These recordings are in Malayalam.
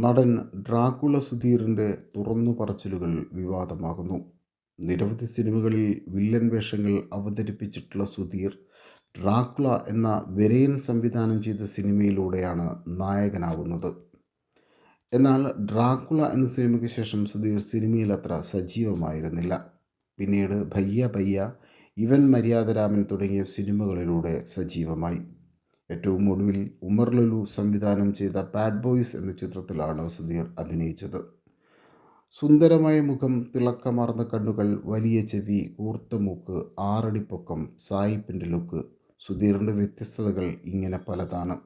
നടൻ ഡ്രാക്കുള സുധീറിൻ്റെ തുറന്നുപറച്ചിലുകൾ വിവാദമാകുന്നു. നിരവധി സിനിമകളിൽ വില്ലൻ വേഷങ്ങൾ അവതരിപ്പിച്ചിട്ടുള്ള സുധീർ, ഡ്രാക്കുള എന്ന വിരയൻ സംവിധാനം ചെയ്ത സിനിമയിലൂടെയാണ് നായകനാവുന്നത്. എന്നാൽ ഡ്രാക്കുള എന്ന സിനിമയ്ക്ക് ശേഷം സുധീർ സിനിമയിൽ അത്ര സജീവമായിരുന്നില്ല. പിന്നീട് ഭയ്യ ഭയ്യ, ഇവൻ മര്യാദരാമൻ തുടങ്ങിയ സിനിമകളിലൂടെ സജീവമായി. ഏറ്റവും ഒടുവിൽ ഉമർ ലുലു സംവിധാനം ചെയ്ത ബാഡ് ബോയ്സ് എന്ന ചിത്രത്തിലാണ് സുധീർ അഭിനയിച്ചത്. സുന്ദരമായ മുഖം, തിളക്കമാർന്ന കണ്ണുകൾ, വലിയ ചെവി, കൂർത്ത മൂക്ക്, 6 അടി പൊക്കം, സായിപ്പിൻ്റെ ലുക്ക്. സുധീറിൻ്റെ വ്യത്യസ്തതകൾ ഇങ്ങനെ പലതാണ്.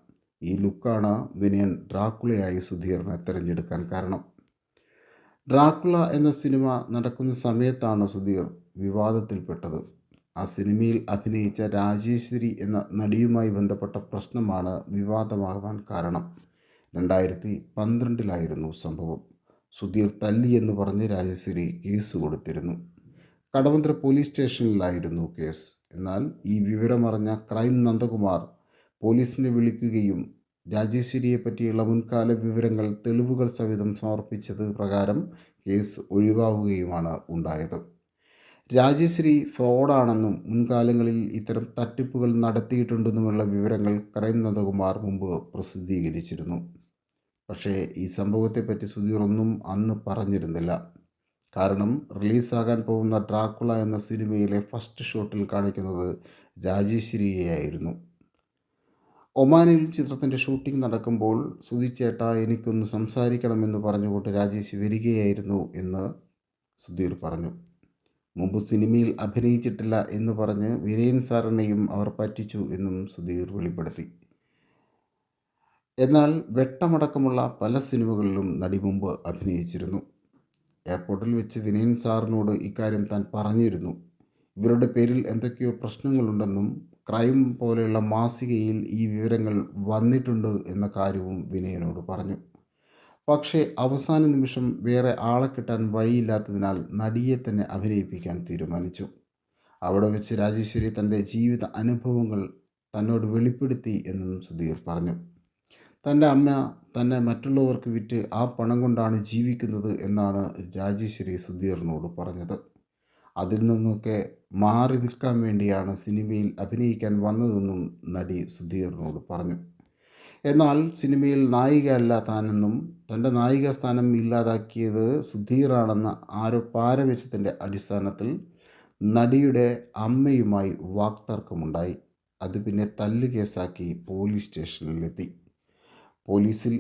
ഈ ലുക്കാണ് വിനയൻ ഡ്രാക്കുളയായി സുധീറിനെ തിരഞ്ഞെടുക്കാൻ കാരണം. ഡ്രാക്കുള എന്ന സിനിമ നടക്കുന്ന സമയത്താണ് സുധീർ വിവാദത്തിൽപ്പെട്ടത്. ആ സിനിമയിൽ അഭിനയിച്ച രാജേശ്വരി എന്ന നടിയുമായി ബന്ധപ്പെട്ട പ്രശ്നമാണ് വിവാദമാകാൻ കാരണം. 2012 സംഭവം. സുധീർ തല്ലിയെന്ന് പറഞ്ഞ് രാജേശ്വരി കേസ് കൊടുത്തിരുന്നു. കടവന്ത്ര പോലീസ് സ്റ്റേഷനിലായിരുന്നു കേസ്. എന്നാൽ ഈ വിവരമറിഞ്ഞ ക്രൈം നന്ദകുമാർ പോലീസിനെ വിളിക്കുകയും രാജേശ്വരിയെ പറ്റിയുള്ള മുൻകാല വിവരങ്ങൾ തെളിവുകൾ സഹിതം സമർപ്പിച്ചത് പ്രകാരം കേസ് ഒഴിവാവുകയുമാണ് ഉണ്ടായത്. രാജേശ്വരി ഫ്രോഡാണെന്നും മുൻകാലങ്ങളിൽ ഇത്തരം തട്ടിപ്പുകൾ നടത്തിയിട്ടുണ്ടെന്നുമുള്ള വിവരങ്ങൾ ക്രൈം നന്ദകുമാർ മുമ്പ് പ്രസിദ്ധീകരിച്ചിരുന്നു. പക്ഷേ ഈ സംഭവത്തെപ്പറ്റി സുധീർ ഒന്നും അന്ന് പറഞ്ഞിരുന്നില്ല. കാരണം റിലീസാകാൻ പോകുന്ന ഡ്രാക്കുള എന്ന സിനിമയിലെ ഫസ്റ്റ് ഷോട്ടിൽ കാണിക്കുന്നത് രാജേശ്വരിയെയായിരുന്നു. ഒമാനിൽ ചിത്രത്തിൻ്റെ ഷൂട്ടിംഗ് നടക്കുമ്പോൾ സുധിച്ചേട്ടാ എനിക്കൊന്ന് സംസാരിക്കണമെന്ന് പറഞ്ഞുകൊണ്ട് രാജേശ്വരി വരികയായിരുന്നു എന്ന് സുധീർ പറഞ്ഞു. മുമ്പ് സിനിമയിൽ അഭിനയിച്ചിട്ടില്ല എന്ന് പറഞ്ഞ് വിനയൻ സാറിനെയും അവർ പറ്റിച്ചു എന്നും സുധീർ വെളിപ്പെടുത്തി. എന്നാൽ വെട്ടമടക്കമുള്ള പല സിനിമകളിലും നടി മുമ്പ് അഭിനയിച്ചിരുന്നു. എയർപോർട്ടിൽ വെച്ച് വിനയൻ സാറിനോട് ഇക്കാര്യം താൻ പറഞ്ഞിരുന്നു. ഇവരുടെ പേരിൽ എന്തൊക്കെയോ പ്രശ്നങ്ങളുണ്ടെന്നും ക്രൈം പോലെയുള്ള മാസികയിൽ ഈ വിവരങ്ങൾ വന്നിട്ടുണ്ട് എന്ന കാര്യവും വിനയനോട് പറഞ്ഞു. പക്ഷേ അവസാന നിമിഷം വേറെ ആളെ കിട്ടാൻ വഴിയില്ലാത്തതിനാൽ നടിയെ തന്നെ അഭിനയിപ്പിക്കാൻ തീരുമാനിച്ചു. അവിടെ വെച്ച് രാജേശ്വരി തൻ്റെ ജീവിത അനുഭവങ്ങൾ തന്നോട് വെളിപ്പെടുത്തി എന്നും സുധീർ പറഞ്ഞു. തൻ്റെ അമ്മ തന്നെ മറ്റുള്ളവർക്ക് വിറ്റ് ആ പണം കൊണ്ടാണ് ജീവിക്കുന്നത് എന്നാണ് രാജേശ്വരി സുധീറിനോട് പറഞ്ഞത്. അതിൽ നിന്നൊക്കെ മാറി നിൽക്കാൻ വേണ്ടിയാണ് സിനിമയിൽ അഭിനയിക്കാൻ വന്നതെന്നും നടി സുധീറിനോട് പറഞ്ഞു. എന്നാൽ സിനിമയിൽ നായികയല്ല താനെന്നും തൻ്റെ നായികാസ്ഥാനം ഇല്ലാതാക്കിയത് സുധീറാണെന്ന പാരവെച്ചതിൻ്റെ അടിസ്ഥാനത്തിൽ നടിയുടെ അമ്മയുമായി വാക്തർക്കമുണ്ടായി. അത് പിന്നെ തല്ല് കേസാക്കി പോലീസ് സ്റ്റേഷനിലെത്തി. പോലീസിൽ